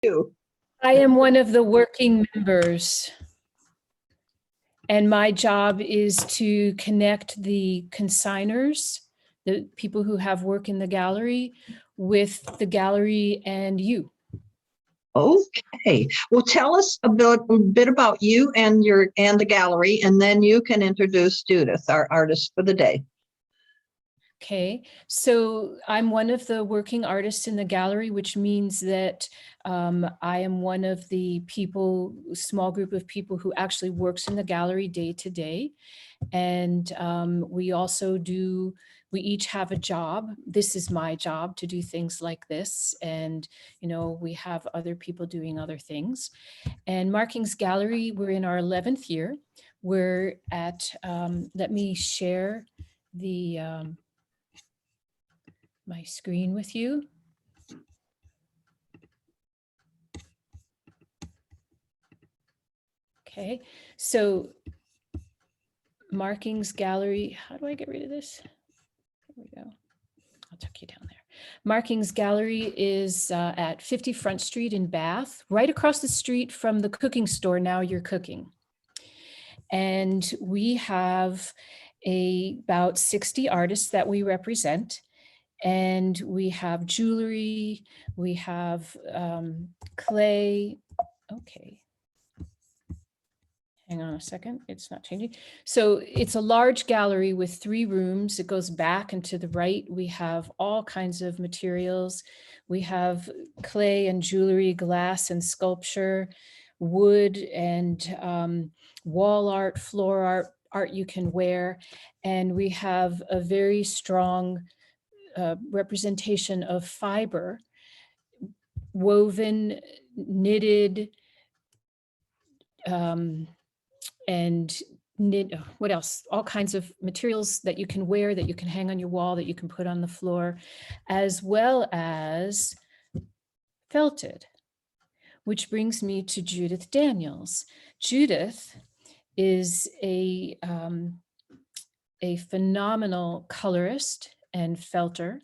you? I am one of the working members. And my job is to connect the consigners, the people who have work in the gallery, with the gallery and you. Okay, well, tell us a bit about you and the gallery, and then you can introduce Judith, our artist for the day. Okay, so I'm one of the working artists in the gallery, which means that I am one of the people, small group of people who actually works in the gallery day to day. And we also do, we each have a job. This is my job to do things like this. And, you know, we have other people doing other things. And Markings Gallery, we're in our 11th year. We're at, let me share the, my screen with you. Okay, so Markings Gallery, how do I get rid of this? There we go. I'll tuck you down there. Markings Gallery is at 50 Front Street in Bath, right across the street from the cooking store, Now You're Cooking. And we have about 60 artists that we represent. And we have jewelry, we have clay. Okay. Hang on a second, it's not changing. So it's a large gallery with 3 rooms. It goes back and to the right. We have all kinds of materials. We have clay and jewelry, glass and sculpture, wood and wall art, floor art you can wear. And we have a very strong representation of fiber, woven, knitted, and knit, what else? All kinds of materials that you can wear, that you can hang on your wall, that you can put on the floor, as well as felted, which brings me to Judith Daniels. Judith is a phenomenal colorist and felter,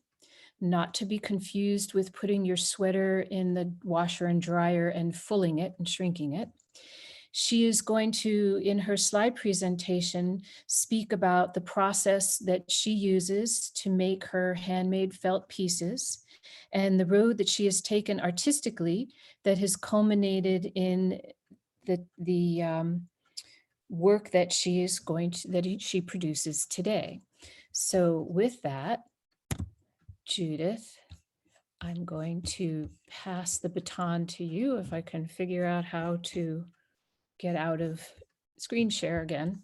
not to be confused with putting your sweater in the washer and dryer and fulling it and shrinking it. She is going to, in her slide presentation, speak about the process that she uses to make her handmade felt pieces and the road that she has taken artistically that has culminated in the work that she is going to, that she produces today. So with that, Judith, I'm going to pass the baton to you if I can figure out how to get out of screen share again.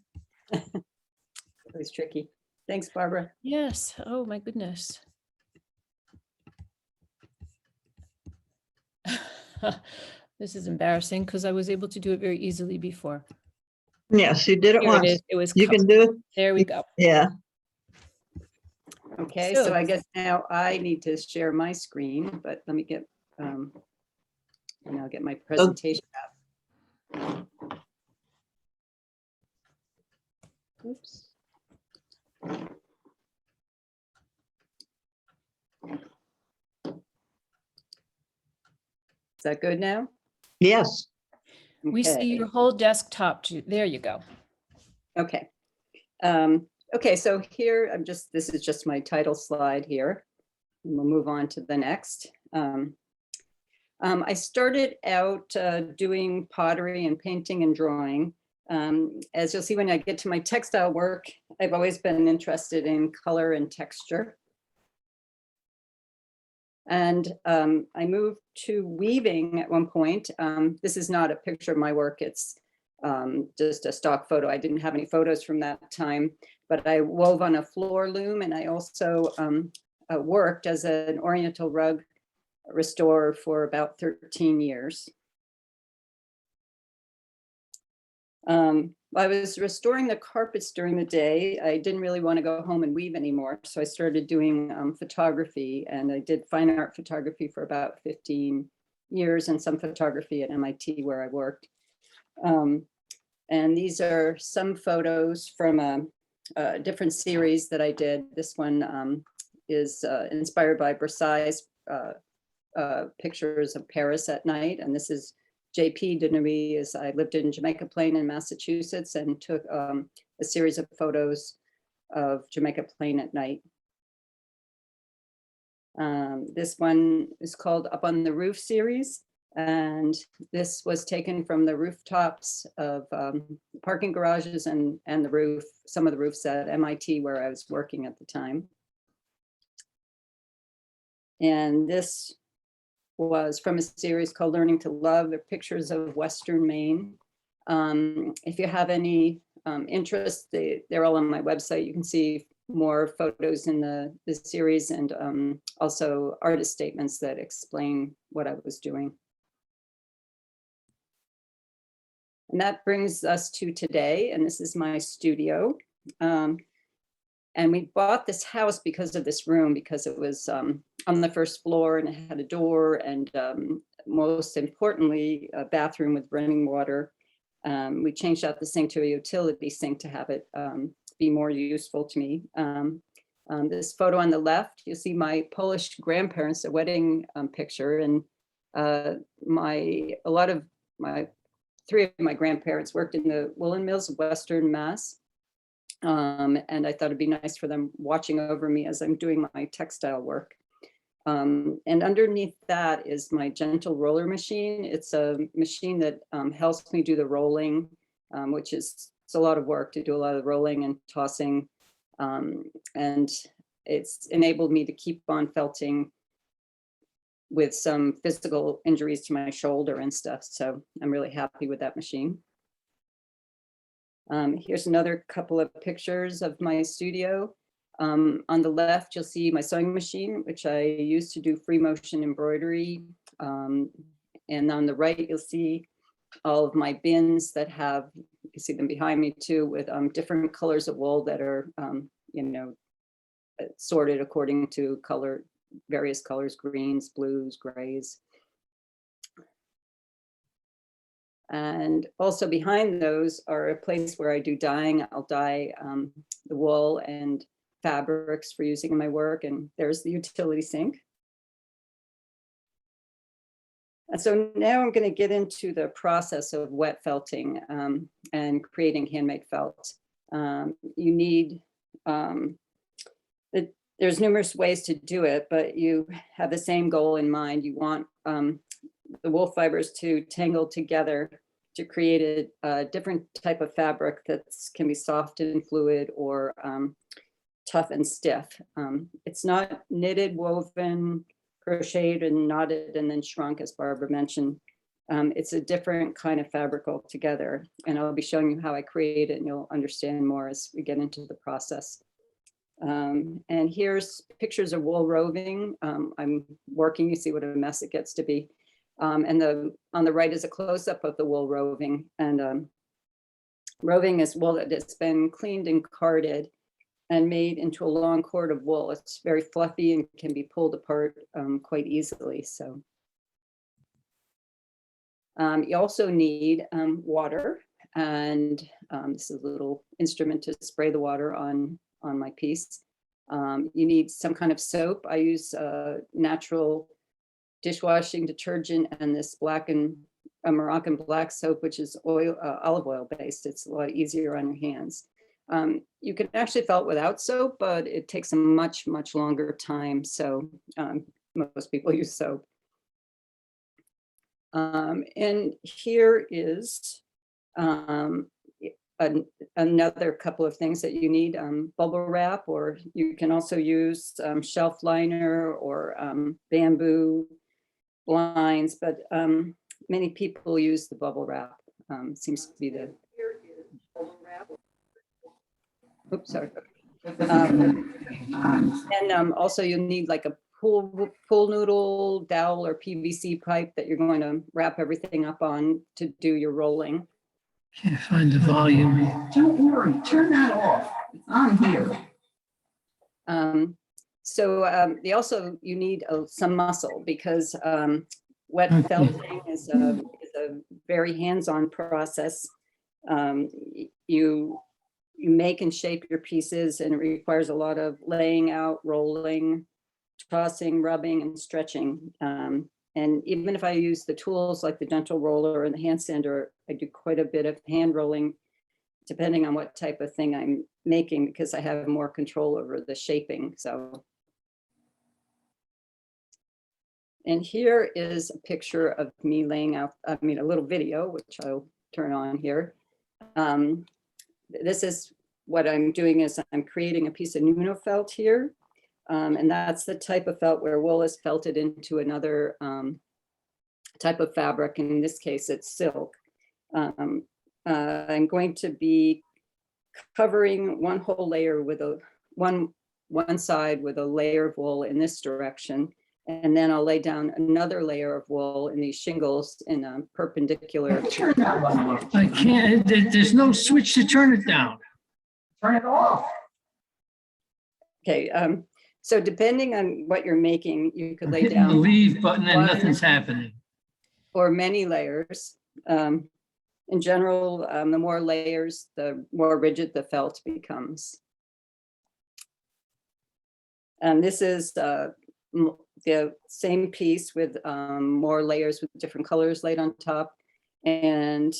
It was tricky. Thanks, Barbara. Yes. Oh my goodness. This is embarrassing because I was able to do it very easily before. Yes, you did it Here once. it is. It was You can do it. There we go. Yeah. Okay, so I guess now I need to share my screen, but let me get, and I'll get my presentation up. Oops. Is that good now? Yes. We see your whole desktop. There you go. Okay. Okay, so here this is just my title slide here. And we'll move on to the next. I started out doing pottery and painting and drawing. As you'll see when I get to my textile work, I've always been interested in color and texture. And I moved to weaving at one point. This is not a picture of my work. It's just a stock photo. I didn't have any photos from that time, but I wove on a floor loom, and I also worked as an Oriental rug restorer for about 13 years. I was restoring the carpets during the day. I didn't really want to go home and weave anymore, so I started doing photography, and I did fine art photography for about 15 years and some photography at MIT where I worked. And these are some photos from a different series that I did. This one is inspired by Versailles pictures of Paris at night. And this is JP Deneuve, as I lived in Jamaica Plain in Massachusetts and took a series of photos of Jamaica Plain at night. This one is called Up on the Roof series. And this was taken from the rooftops of parking garages and the roof, some of the roofs at MIT where I was working at the time. And this was from a series called Learning to Love. They're pictures of Western Maine. If you have any interest, they're all on my website. You can see more photos in the series and also artist statements that explain what I was doing. And that brings us to today, and this is my studio. And we bought this house because of this room, because it was on the first floor and it had a door and most importantly, a bathroom with running water. We changed out the sink to a utility sink to have it be more useful to me. This photo on the left, you'll see my Polish grandparents, a wedding picture, and three of my grandparents worked in the woolen mills of Western Mass. And I thought it'd be nice for them watching over me as I'm doing my textile work. And underneath that is my gentle roller machine. It's a machine that helps me do the rolling, which is it's a lot of work to do a lot of rolling and tossing. And it's enabled me to keep on felting with some physical injuries to my shoulder and stuff. So I'm really happy with that machine. Here's another couple of pictures of my studio. On the left, you'll see my sewing machine, which I use to do free motion embroidery. And on the right, you'll see all of my bins that have, you can see them behind me too, with different colors of wool that are, sorted according to color, various colors, greens, blues, grays. And also behind those are a place where I do dyeing. I'll dye the wool and fabrics for using in my work. And there's the utility sink. And so now I'm going to get into the process of wet felting and creating handmade felt. You need, there's numerous ways to do it, but you have the same goal in mind. You want the wool fibers to tangle together to create a different type of fabric that can be soft and fluid or tough and stiff. It's not knitted, woven, crocheted and knotted and then shrunk, as Barbara mentioned. It's a different kind of fabric altogether. And I'll be showing you how I create it and you'll understand more as we get into the process. And here's pictures of wool roving. I'm working, you see what a mess it gets to be. And on the right is a close-up of the wool roving. And roving is wool that has been cleaned and carded and made into a long cord of wool. It's very fluffy and can be pulled apart quite easily. So you also need water, and this is a little instrument to spray the water on my piece. You need some kind of soap. I use natural dishwashing detergent and this Moroccan black soap, which is olive oil based. It's a lot easier on your hands. You can actually felt without soap, but it takes a much, much longer time. So most people use soap. And here is another couple of things that you need, bubble wrap, or you can also use shelf liner or bamboo blinds, but many people use the bubble wrap. Seems to be the oops, sorry. And also you need like a pool noodle, dowel, or PVC pipe that you're going to wrap everything up on to do your rolling. Can't find the volume. Don't worry, turn that off. It's on here. You also need some muscle, because wet felting is a very hands-on process. You make and shape your pieces, and it requires a lot of laying out, rolling, tossing, rubbing, and stretching. And even if I use the tools like the gentle roller and the hand sander, I do quite a bit of hand rolling, depending on what type of thing I'm making, because I have more control over the shaping. So, and here is a picture of me laying out, a little video, which I'll turn on here. This is what I'm doing is I'm creating a piece of Nuno felt here. And that's the type of felt where wool is felted into another type of fabric. And in this case, it's silk. I'm going to be covering one whole layer with one side with a layer of wool in this direction. And then I'll lay down another layer of wool in these shingles in a perpendicular. Turn that one off. I can't, there's no switch to turn it down. Turn it off. Okay, so depending on what you're making, you could lay Hitting the down leave button and one nothing's happening. or many layers. In general, the more layers, the more rigid the felt becomes. And this is the same piece with more layers with different colors laid on top. And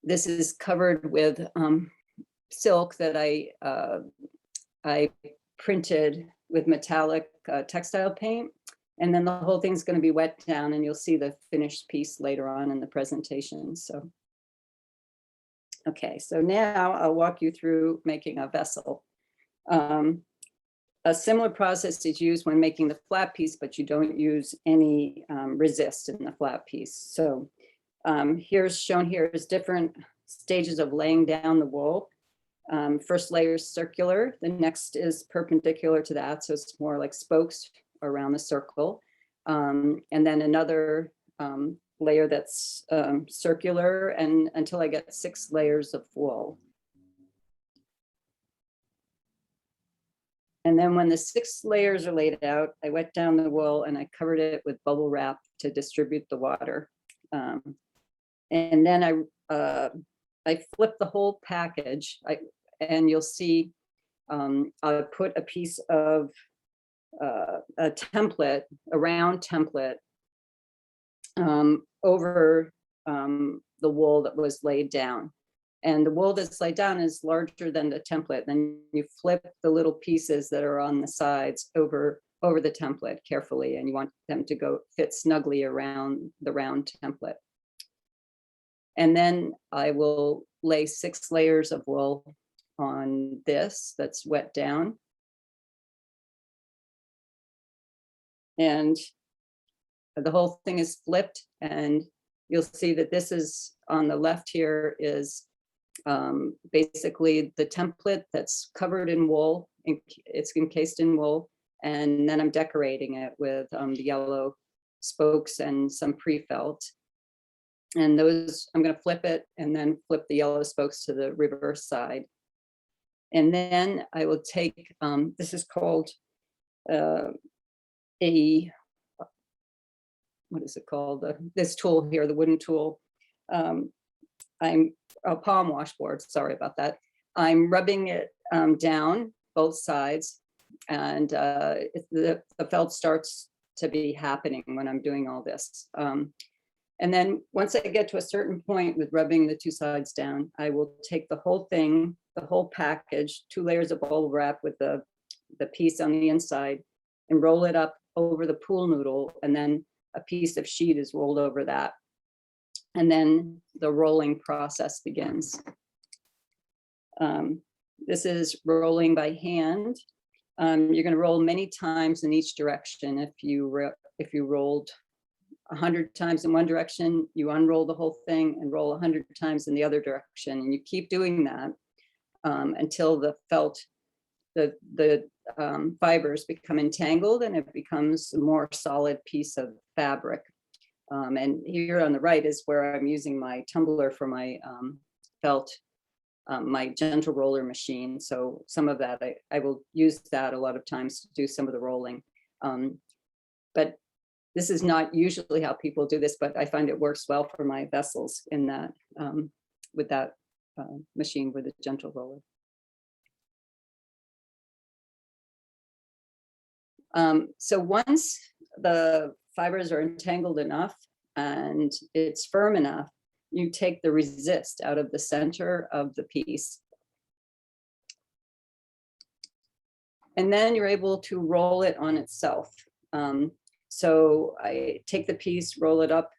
this is covered with silk that I printed with metallic textile paint. And then the whole thing's going to be wet down, and you'll see the finished piece later on in the presentation. So, okay, so now I'll walk you through making a vessel. A similar process is used when making the flat piece, but you don't use any resist in the flat piece. So here's shown here is different stages of laying down the wool. First layer is circular, the next is perpendicular to that, so it's more like spokes around the circle. And then another layer that's circular, and until I get 6 layers of wool. And then when the 6 layers are laid out, I wet down the wool and I covered it with bubble wrap to distribute the water. And then I flip the whole package, and you'll see I put a piece of a template, a round template, over the wool that was laid down. And the wool that's laid down is larger than the template. Then you flip the little pieces that are on the sides over the template carefully, and you want them to go fit snugly around the round template. And then I will lay 6 layers of wool on this that's wet down. And the whole thing is flipped, and you'll see that this is on the left here is basically the template that's covered in wool. It's encased in wool. And then I'm decorating it with the yellow spokes and some pre-felt. And those, I'm going to flip it and then flip the yellow spokes to the reverse side. And then I will take, this is called what is it called? This tool here, the wooden tool. I'm a palm washboard, sorry about that. I'm rubbing it down both sides, and the felt starts to be happening when I'm doing all this. And then once I get to a certain point with rubbing the 2 sides down, I will take the whole thing, the whole package, 2 layers of bubble wrap with the piece on the inside, and roll it up over the pool noodle, and then a piece of sheet is rolled over that. And then the rolling process begins. This is rolling by hand. You're going to roll many times in each direction. If you rolled 100 times in one direction, you unroll the whole thing and roll 100 times in the other direction, and you keep doing that until the felt, the fibers become entangled and it becomes a more solid piece of fabric. And here on the right is where I'm using my tumbler for my felt, my gentle roller machine. So some of that, I will use that a lot of times to do some of the rolling. But this is not usually how people do this, but I find it works well for my vessels in that, with that machine with a gentle roller. So once the fibers are entangled enough and it's firm enough, you take the resist out of the center of the piece. And then you're able to roll it on itself. So I take the piece, roll it up,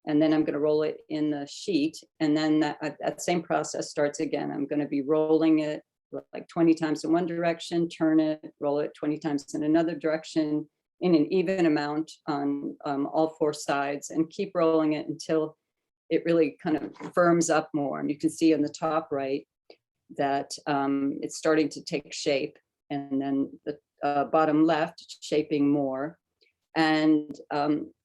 and then I'm going to roll it in the sheet. And then that same process starts again. I'm going to be rolling it like 20 times in one direction, turn it, roll it 20 times in another direction in an even amount on all four sides, and keep rolling it until it really kind of firms up more. And you can see on the top right that it's starting to take shape. And then the bottom left, shaping more. And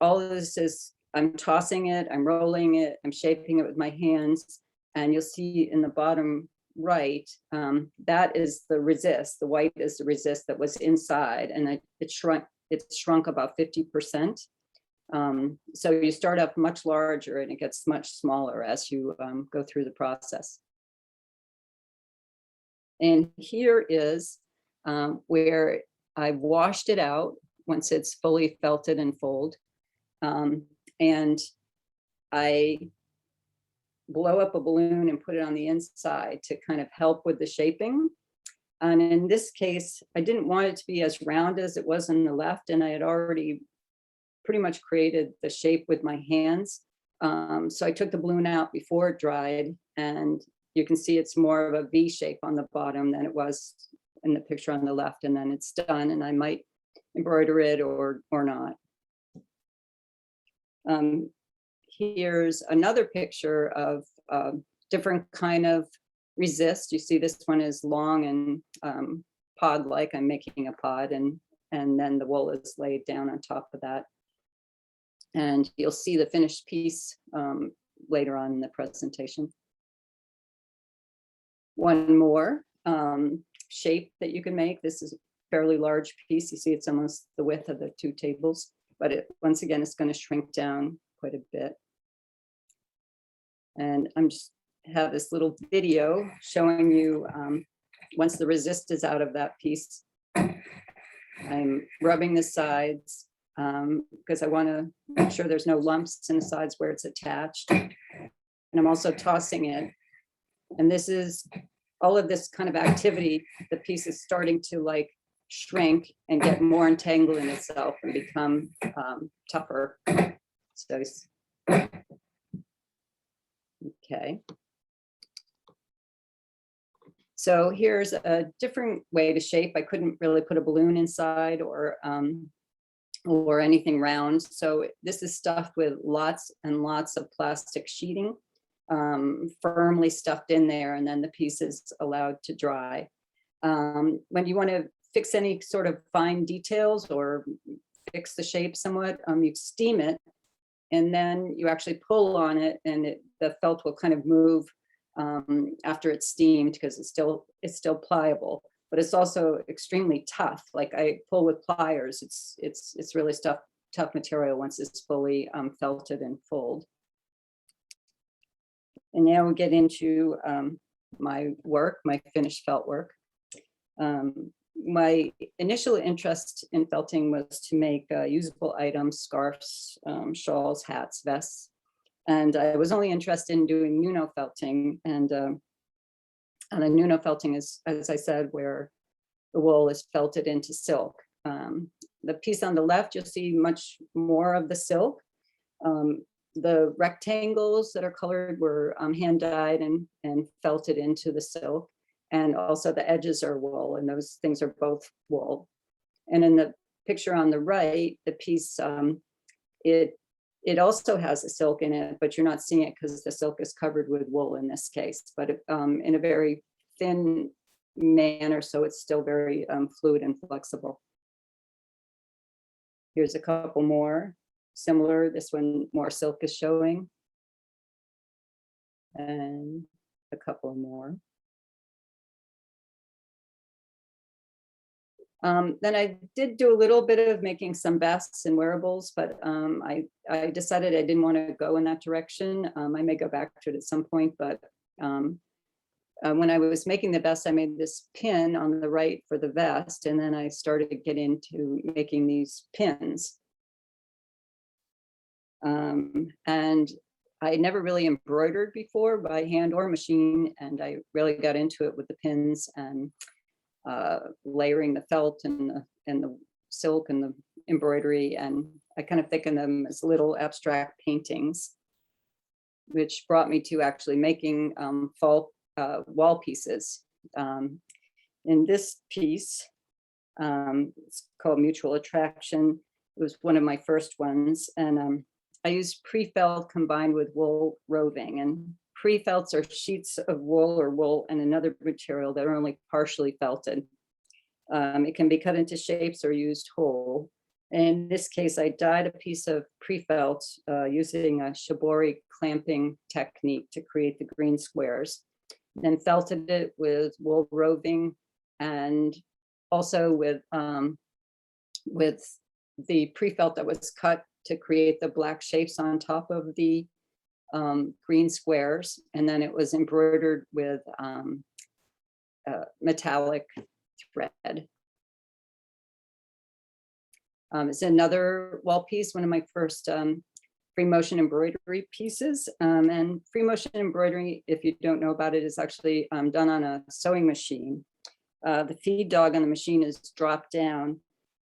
all of this is, I'm tossing it, I'm rolling it, I'm shaping it with my hands. And you'll see in the bottom right, that is the resist. The white is the resist that was inside, and it shrunk about 50%. So you start off much larger and it gets much smaller as you go through the process. And here is where I've washed it out once it's fully felted and fulled. And I blow up a balloon and put it on the inside to kind of help with the shaping. And in this case, I didn't want it to be as round as it was on the left, and I had already pretty much created the shape with my hands. So I took the balloon out before it dried, and you can see it's more of a V shape on the bottom than it was in the picture on the left, and then it's done, and I might embroider it or not. Here's another picture of different kind of resist. You see this one is long and pod-like. I'm making a pod, and then the wool is laid down on top of that. And you'll see the finished piece later on in the presentation. One more shape that you can make. This is a fairly large piece. You see it's almost the width of the two tables, but once again, it's going to shrink down quite a bit. And I'm just have this little video showing you once the resist is out of that piece. I'm rubbing the sides because I want to make sure there's no lumps in the sides where it's attached. And I'm also tossing it. And this is all of this kind of activity. The piece is starting to like shrink and get more entangled in itself and become tougher. So, okay. So here's a different way to shape. I couldn't really put a balloon inside or anything round. So this is stuffed with lots and lots of plastic sheeting, firmly stuffed in there, and then the piece is allowed to dry. When you want to fix any sort of fine details or fix the shape somewhat, you steam it, and then you actually pull on it, and the felt will kind of move after it's steamed because it's still pliable, but it's also extremely tough. Like I pull with pliers, it's really tough material once it's fully felted and fulled. And now we get into my work, my finished felt work. My initial interest in felting was to make usable items, scarves, shawls, hats, vests. And I was only interested in doing Nuno felting. And the Nuno felting is, as I said, where the wool is felted into silk. The piece on the left, you'll see much more of the silk. The rectangles that are colored were hand dyed and felted into the silk. And also the edges are wool, and those things are both wool. And in the picture on the right, the piece, it also has a silk in it, but you're not seeing it because the silk is covered with wool in this case, but in a very thin manner, so it's still very fluid and flexible. Here's a couple more similar. This one, more silk is showing. And a couple more. Then I did do a little bit of making some vests and wearables, but I decided I didn't want to go in that direction. I may go back to it at some point, but when I was making the vest, I made this pin on the right for the vest, and then I started to get into making these pins. And I never really embroidered before by hand or machine, and I really got into it with the pins and layering the felt and the silk and the embroidery, and I kind of think of them as little abstract paintings, which brought me to actually making wall pieces. In this piece, it's called Mutual Attraction. It was one of my first ones, and I used pre-felt combined with wool roving, and pre-felts are sheets of wool or wool and another material that are only partially felted. It can be cut into shapes or used whole. In this case, I dyed a piece of pre-felt using a shibori clamping technique to create the green squares, then felted it with wool roving and also with the pre-felt that was cut to create the black shapes on top of the green squares. And then it was embroidered with metallic thread. It's another wall piece, one of my first free motion embroidery pieces. And free motion embroidery, if you don't know about it, is actually done on a sewing machine. The feed dog on the machine is dropped down,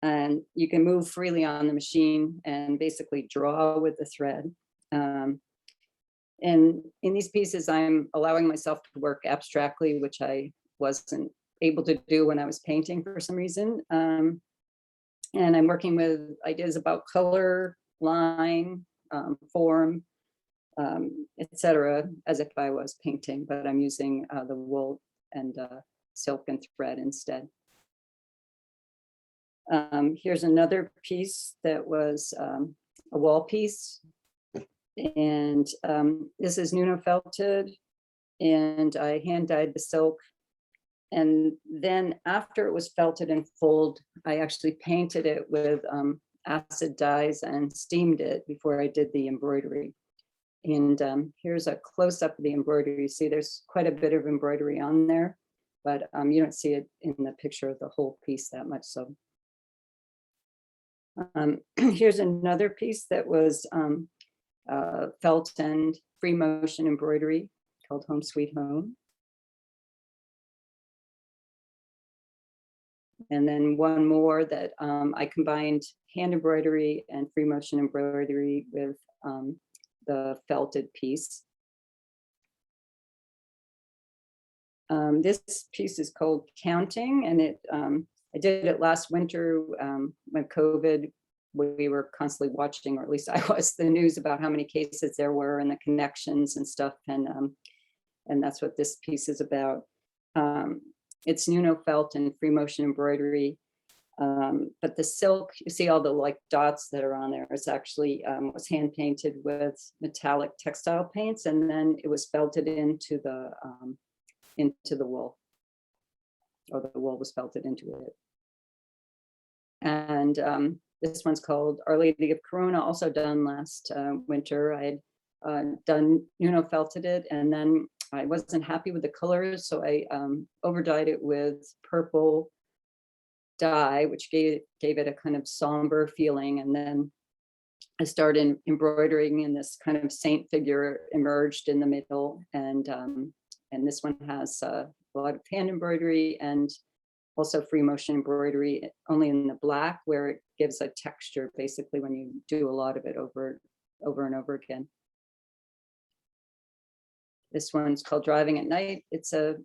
and you can move freely on the machine and basically draw with the thread. And in these pieces, I'm allowing myself to work abstractly, which I wasn't able to do when I was painting for some reason. And I'm working with ideas about color, line, form, etc., as if I was painting, but I'm using the wool and silk and thread instead. Here's another piece that was a wall piece, and this is Nuno felted, and I hand dyed the silk. And then after it was felted and fulled, I actually painted it with acid dyes and steamed it before I did the embroidery. And here's a close-up of the embroidery. You see there's quite a bit of embroidery on there, but you don't see it in the picture of the whole piece that much. So here's another piece that was felt and free motion embroidery called Home Sweet Home. And then one more that I combined hand embroidery and free motion embroidery with the felted piece. This piece is called Counting, and I did it last winter when COVID, we were constantly watching, or at least I was, the news about how many cases there were and the connections and stuff, and that's what this piece is about. It's Nuno felt and free motion embroidery, but the silk, you see all the like dots that are on there, it's actually was hand painted with metallic textile paints, and then it was felted into the wool, or the wool was felted into it. And this one's called Our Lady of Corona, also done last winter. I had done Nuno felted it, and then I wasn't happy with the colors, so I overdyed it with purple dye, which gave it a kind of somber feeling. And then I started embroidering, and this kind of saint figure emerged in the middle. And this one has a lot of hand embroidery and also free motion embroidery, only in the black, where it gives a texture basically when you do a lot of it over and over again. This one's called Driving at Night. It's a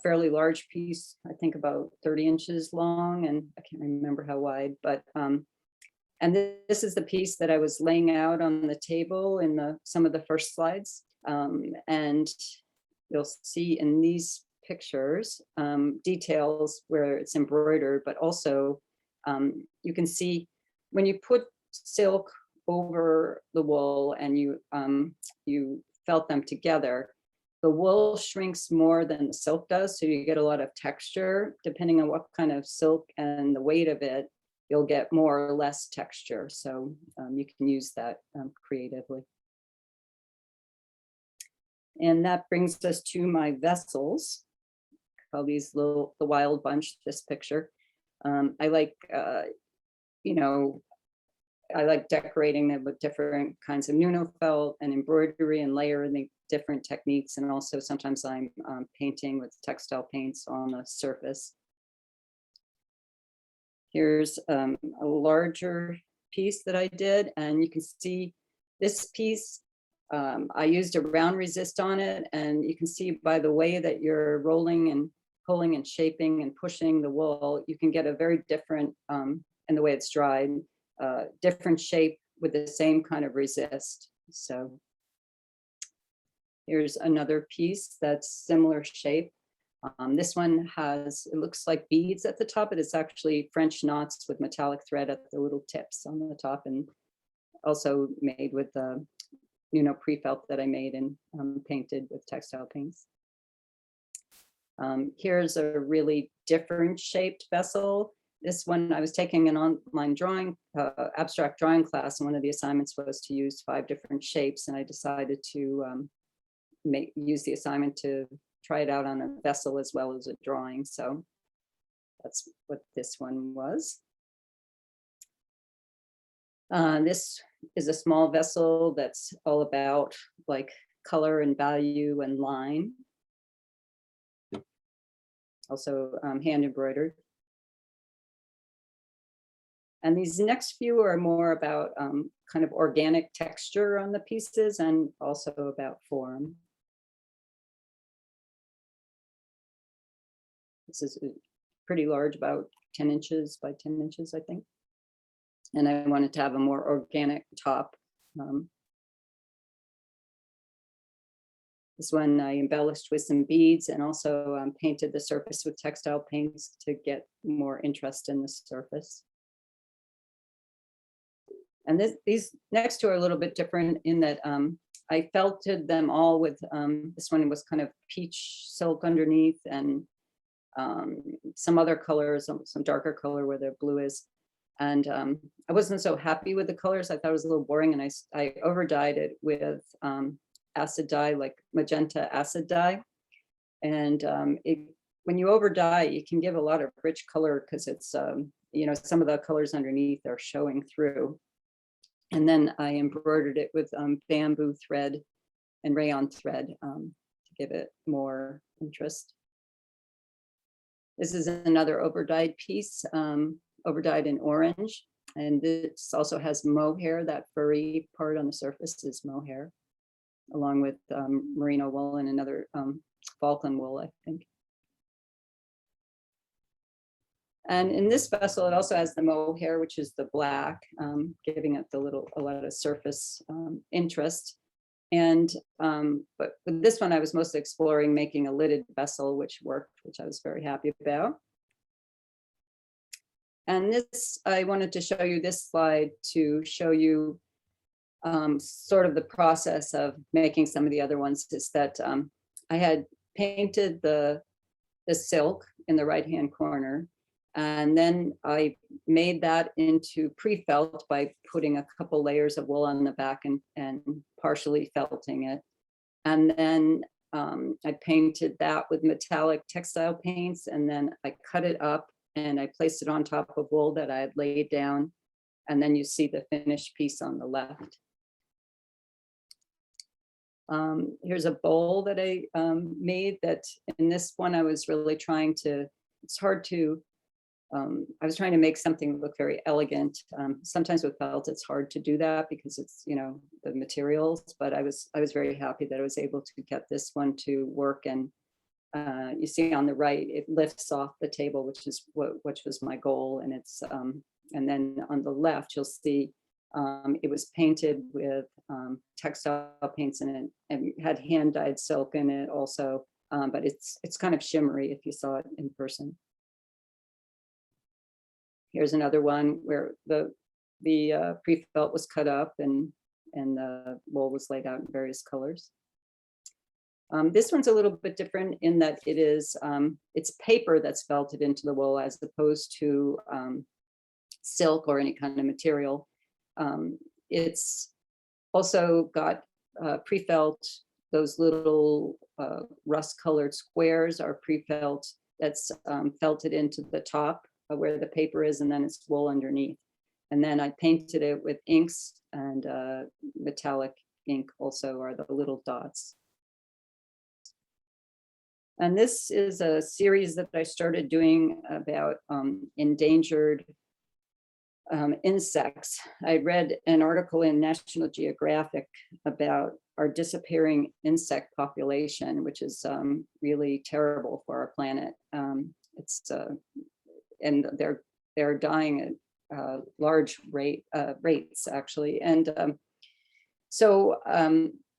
fairly large piece, I think about 30 inches long, and I can't remember how wide, but and this is the piece that I was laying out on the table in some of the first slides. And you'll see in these pictures details where it's embroidered, but also you can see when you put silk over the wool and you felt them together, the wool shrinks more than the silk does, so you get a lot of texture. Depending on what kind of silk and the weight of it, you'll get more or less texture. So you can use that creatively. And that brings us to my vessels. Call these the wild bunch, this picture. I like, you know, I like decorating them with different kinds of Nuno felt and embroidery and layering the different techniques. And also sometimes I'm painting with textile paints on the surface. Here's a larger piece that I did, and you can see this piece. I used a round resist on it, and you can see by the way that you're rolling and pulling and shaping and pushing the wool, you can get a very different, and the way it's dried, different shape with the same kind of resist. So here's another piece that's similar shape. This one has, it looks like beads at the top, but it's actually French knots with metallic thread at the little tips on the top, and also made with the pre-felt that I made and painted with textile paints. Here's a really different shaped vessel. This one, I was taking an online drawing, abstract drawing class, and one of the assignments was to use 5 different shapes, and I decided to use the assignment to try it out on a vessel as well as a drawing. So that's what this one was. This is a small vessel that's all about like color and value and line. Also hand embroidered. And these next few are more about kind of organic texture on the pieces and also about form. This is pretty large, about 10 inches by 10 inches, I think. And I wanted to have a more organic top. This one I embellished with some beads and also painted the surface with textile paints to get more interest in the surface. And these next two are a little bit different in that I felted them all with, this one was kind of peach silk underneath and some other colors, some darker color where the blue is. And I wasn't so happy with the colors. I thought it was a little boring, and I over dyed it with acid dye, like magenta acid dye. And when you over dye, you can give a lot of rich color because it's, some of the colors underneath are showing through. And then I embroidered it with bamboo thread and rayon thread to give it more interest. This is another over-dyed piece, over-dyed in orange. And this also has mohair. That furry part on the surface is mohair, along with merino wool and another Falkland wool, I think. And in this vessel, it also has the mohair, which is the black, giving it a lot of surface interest. And but with this one, I was mostly exploring making a lidded vessel, which worked, which I was very happy about. And this, I wanted to show you this slide to show you sort of the process of making some of the other ones. Is that I had painted the silk in the right-hand corner, and then I made that into pre-felt by putting a couple layers of wool on the back and partially felting it. And then I painted that with metallic textile paints, and then I cut it up and I placed it on top of wool that I had laid down. And then you see the finished piece on the left. Here's a bowl that I made that in this one I was really trying to, it's hard to, I was trying to make something look very elegant. Sometimes with felt, it's hard to do that because it's, the materials, but I was very happy that I was able to get this one to work. And you see on the right, it lifts off the table, which was my goal. And it's, and then on the left, you'll see it was painted with textile paints in it and had hand dyed silk in it also, but it's kind of shimmery if you saw it in person. Here's another one where the pre-felt was cut up and the wool was laid out in various colors. This one's a little bit different in that it is it's paper that's felted into the wool as opposed to silk or any kind of material. It's also got pre-felt those little rust-colored squares are pre-felt. That's felted into the top where the paper is, and then it's wool underneath. And then I painted it with inks and metallic ink also are the little dots. And this is a series that I started doing about endangered insects. I read an article in National Geographic about our disappearing insect population, which is really terrible for our planet. And they're dying at large rates actually. And so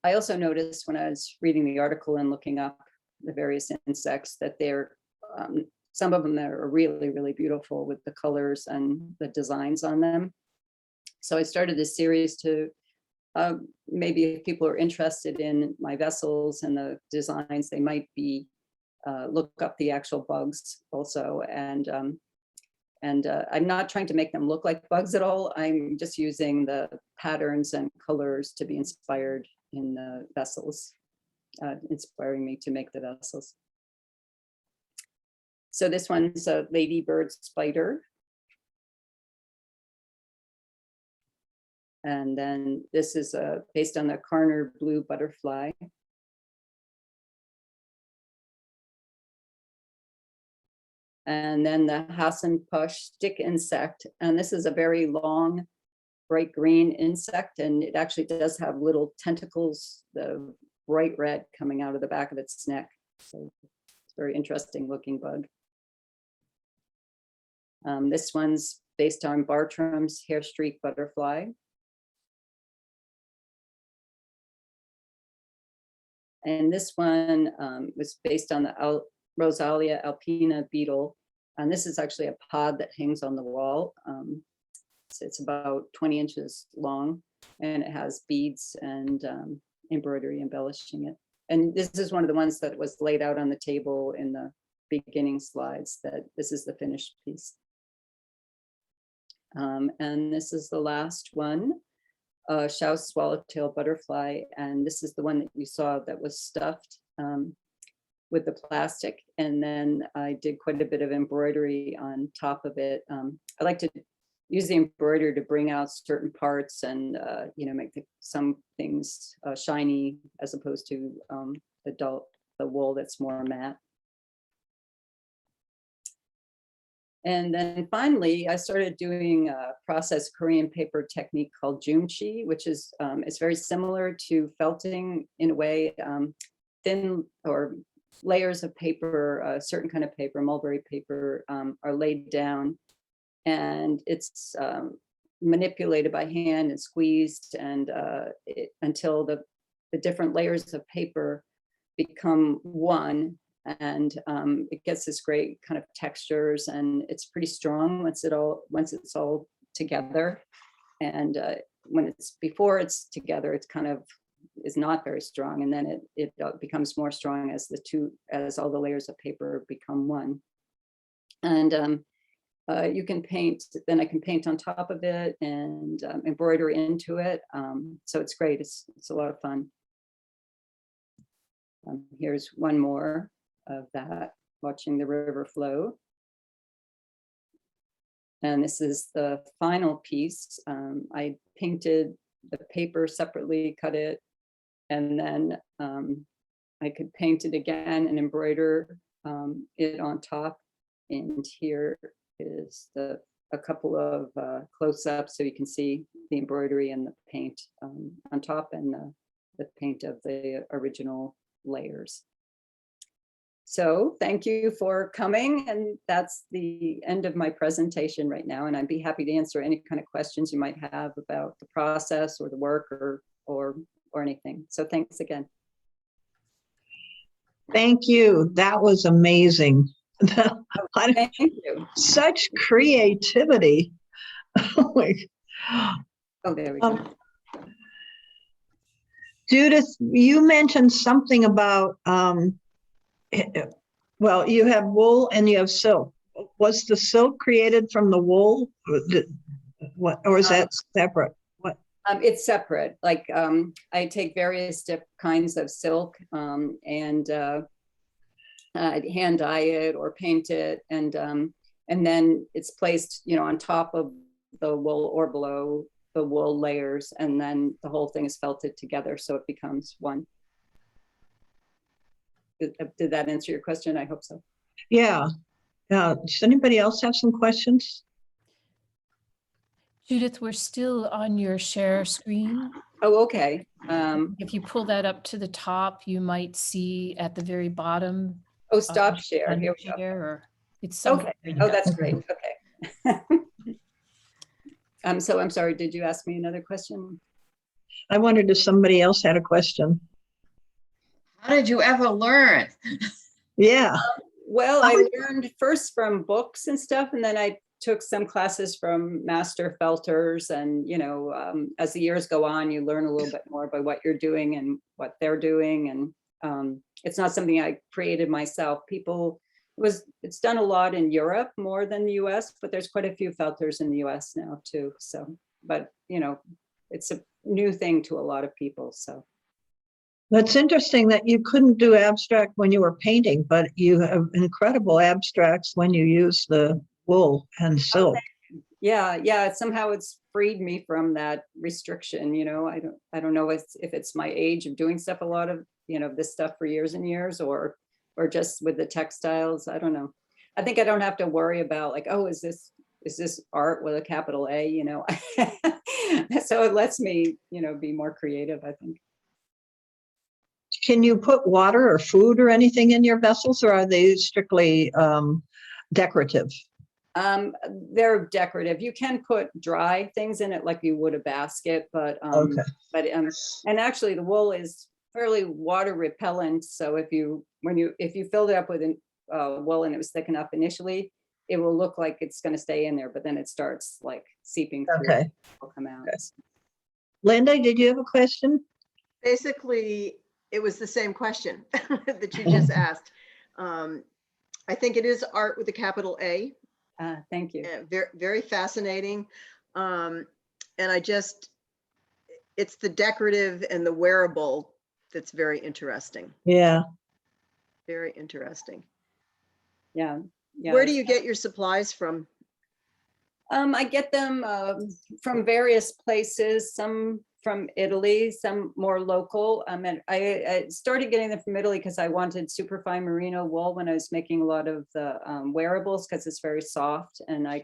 I also noticed when I was reading the article and looking up the various insects that they're some of them that are really, really beautiful with the colors and the designs on them. So I started this series to maybe if people are interested in my vessels and the designs, they might be look up the actual bugs also. And I'm not trying to make them look like bugs at all. I'm just using the patterns and colors to be inspired in the vessels, inspiring me to make the vessels. So this one's a ladybird spider. And then this is based on the Carner blue butterfly. And then the Hassenpush stick insect. And this is a very long, bright green insect. And it actually does have little tentacles, the bright red coming out of the back of its neck. So it's a very interesting looking bug. This one's based on Bartram's hair streak butterfly. And this one was based on the Rosalia alpina beetle. And this is actually a pod that hangs on the wall. It's about 20 inches long, and it has beads and embroidery embellishing it. And this is one of the ones that was laid out on the table in the beginning slides, that this is the finished piece. And this is the last one, Schaus swallowtail butterfly. And this is the one that you saw that was stuffed with the plastic. And then I did quite a bit of embroidery on top of it. I like to use the embroidery to bring out certain parts and make some things shiny as opposed to the wool that's more matte. And then finally, I started doing a processed Korean paper technique called jumchi, which is it's very similar to felting in a way. Thin or layers of paper, a certain kind of paper, mulberry paper, are laid down, and it's manipulated by hand and squeezed, and until the different layers of paper become one. And it gets this great kind of textures, and it's pretty strong once it's all together. And before it's together, it's kind of is not very strong, and then it becomes more strong as all the layers of paper become one. And you can paint. Then I can paint on top of it and embroider into it. So it's great. It's a lot of fun. Here's one more of that, watching the river flow. And this is the final piece. I painted the paper separately, cut it, and then I could paint it again and embroider it on top. And here is a couple of close-ups so you can see the embroidery and the paint on top, and the paint of the original layers. So thank you for coming, and that's the end of my presentation right now, and I'd be happy to answer any kind of questions you might have about the process or the work or anything. So thanks again. Thank you. That was amazing. Thank you. Such creativity. Oh, there we go. Judith, you mentioned something about well, you have wool and you have silk. Was the silk created from the wool? Or is that separate? What? It's separate. Like I take various kinds of silk and hand dye it or paint it, and then it's placed, you know, on top of the wool or below the wool layers, and then the whole thing is felted together, so it becomes one. Did that answer your question? I hope so. Yeah. Does anybody else have some questions? Judith, we're still on your share screen. Oh, okay. If you pull that up to the top, you might see at the very bottom. Oh, stop share. Here we go. Share, or it's Okay. somewhere. Oh, that's great. Okay. So I'm sorry, did you ask me another question? I wondered if somebody else had a question. How did you ever learn? Yeah. Well, I learned first from books and stuff, and then I took some classes from master felters, and, you know, as the years go on, you learn a little bit more by what you're doing and what they're doing. And it's not something I created myself. It's done a lot in Europe more than the US, but there's quite a few felters in the US now too. So, but you know, it's a new thing to a lot of people, so. That's interesting that you couldn't do abstract when you were painting, but you have incredible abstracts when you use the wool and silk. Yeah, somehow it's freed me from that restriction, you know. I don't know if it's my age of doing stuff, a lot of, you know, this stuff for years and years, or just with the textiles. I don't know. I think I don't have to worry about like, oh, is this art with a capital A, you know? So it lets me, you know, be more creative, I think. Can you put water or food or anything in your vessels, or are they strictly decorative? They're decorative. You can put dry things in it like you would a basket, but and actually the wool is fairly water repellent. So if you filled it up with wool and it was thick enough initially, it will look like it's going to stay in there, but then it starts like seeping through. Okay. It will come out. Okay. Linda, did you have a question? Basically, it was the same question that you just asked. I think it is art with a capital A. Thank you. Very, very fascinating. And it's the decorative and the wearable that's very interesting. Yeah. Very interesting. Yeah. Where do you get your supplies from? I get them from various places, some from Italy, some more local. And I started getting them from Italy because I wanted superfine merino wool when I was making a lot of the wearables, because it's very soft, and I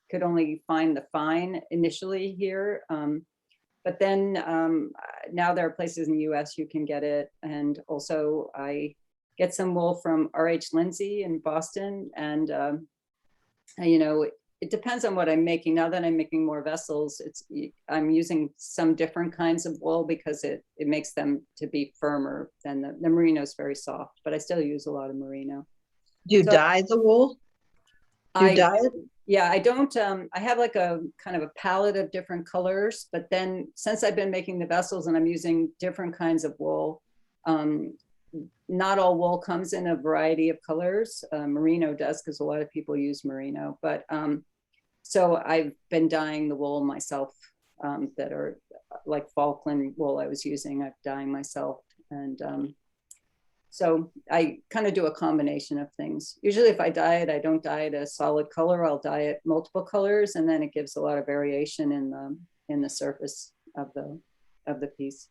could only find the fine initially here. But then now there are places in the US you can get it. And also I get some wool from RH Lindsay in Boston. And, you know, it depends on what I'm making. Now that I'm making more vessels, I'm using some different kinds of wool because it makes them to be firmer than the merino is very soft, but I still use a lot of merino. Do you dye the wool? Do you dye it? Yeah, I don't, I have like a kind of a palette of different colors, but then since I've been making the vessels and I'm using different kinds of wool, not all wool comes in a variety of colors. Merino does, because a lot of people use merino, but so I've been dyeing the wool myself, that are like Falkland wool I was using, I'm dyeing myself. And so I kind of do a combination of things. Usually if I dye it, I don't dye it a solid color, I'll dye it multiple colors, and then it gives a lot of variation in the surface of the piece.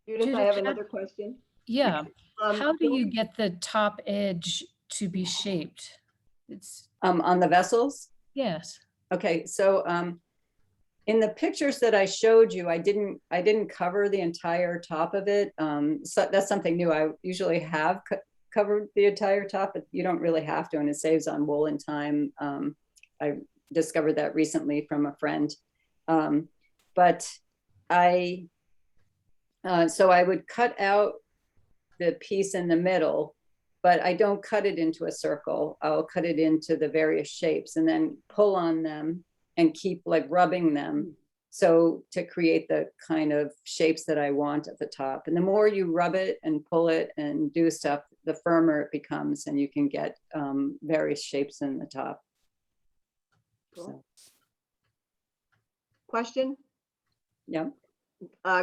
Judith, I have another question. Yeah. How do you Going- get the top edge to be shaped? It's On the vessels? yes. Okay, so in the pictures that I showed you, I didn't cover the entire top of it. So that's something new. I usually have covered the entire top, but you don't really have to, and it saves on wool and time. I discovered that recently from a friend. But so I would cut out the piece in the middle, but I don't cut it into a circle. I'll cut it into the various shapes and then pull on them and keep like rubbing them, so to create the kind of shapes that I want at the top. And the more you rub it and pull it and do stuff, the firmer it becomes, and you can get various shapes in the top. Cool. question. Yeah.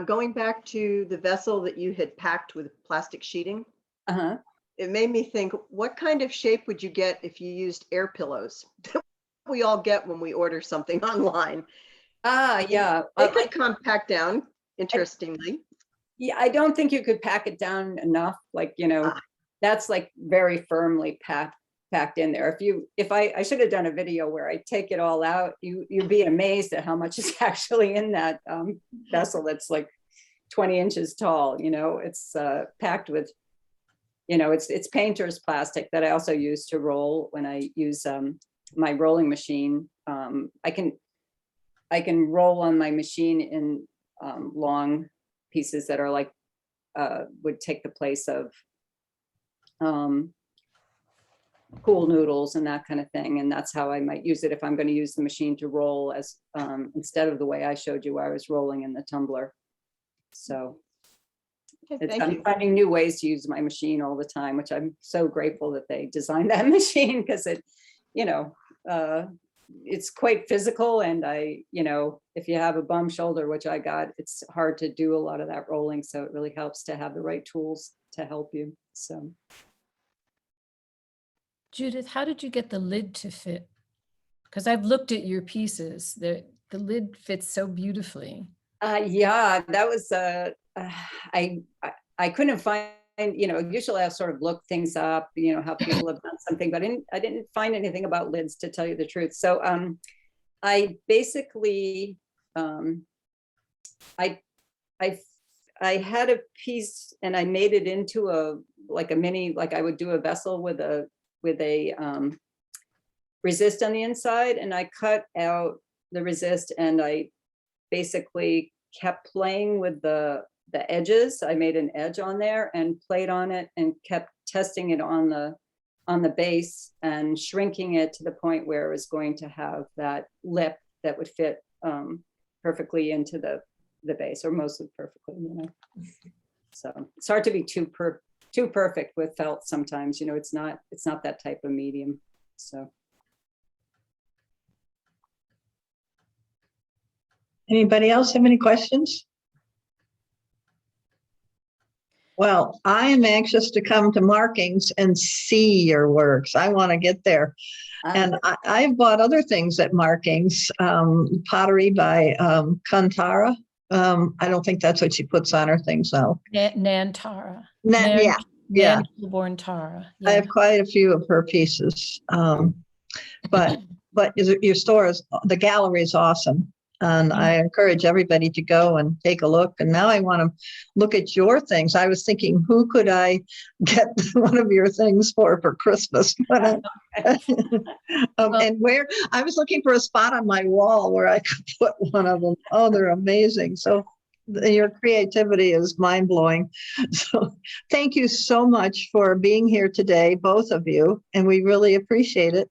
Going back to the vessel that you had packed with plastic sheeting, Uh-huh. it made me think, what kind of shape would you get if you used air pillows? We all get when we order something online. Yeah. They could compact down, interestingly. Yeah, I don't think you could pack it down enough. Like, Ah. that's like very firmly packed in there. If I should have done a video where I take it all out, you'd be amazed at how much is actually in that vessel that's like 20 inches tall. It's packed with, it's painter's plastic that I also use to roll when I use my rolling machine. I can roll on my machine in long pieces that are like would take the place of pool noodles and that kind of thing. And that's how I might use it if I'm going to use the machine to roll, as instead of the way I showed you, I was rolling in the tumbler. So Okay, thank I'm you. finding new ways to use my machine all the time, which I'm so grateful that they designed that machine, because it, it's quite physical. And if you have a bum shoulder, which I got, it's hard to do a lot of that rolling. So it really helps to have the right tools to help you. So. Judith, how did you get the lid to fit? Because I've looked at your pieces. The lid fits so beautifully. Yeah, that was I couldn't find, usually I'll sort of look things up, how people have done something, but I didn't find anything about lids, to tell you the truth. So I basically I had a piece and I made it into a mini, like I would do a vessel with a resist on the inside, and I cut out the resist and I basically kept playing with the edges. I made an edge on there and played on it and kept testing it on the base and shrinking it to the point where it was going to have that lip that would fit perfectly into the base, or mostly perfectly, So it's hard to be too perfect with felt sometimes, it's not that type of medium. So. Anybody else have any questions? Well, I am anxious to come to Markings and see your works. I want to get there. And I've bought other things at Markings, pottery by Kantara. I don't think that's what she puts on her things though. Nantara. Yeah. Born Tara. I Yeah. have quite a few of her pieces. But your store is, the gallery is awesome. And I encourage everybody to go and take a look. And now I want to look at your things. I was thinking, who could I get one of your things for Christmas? And where I was looking for a spot on my wall where I could put one of them. Oh, they're amazing. So your creativity is mind-blowing. So thank you so much for being here today, both of you. And we really appreciate it.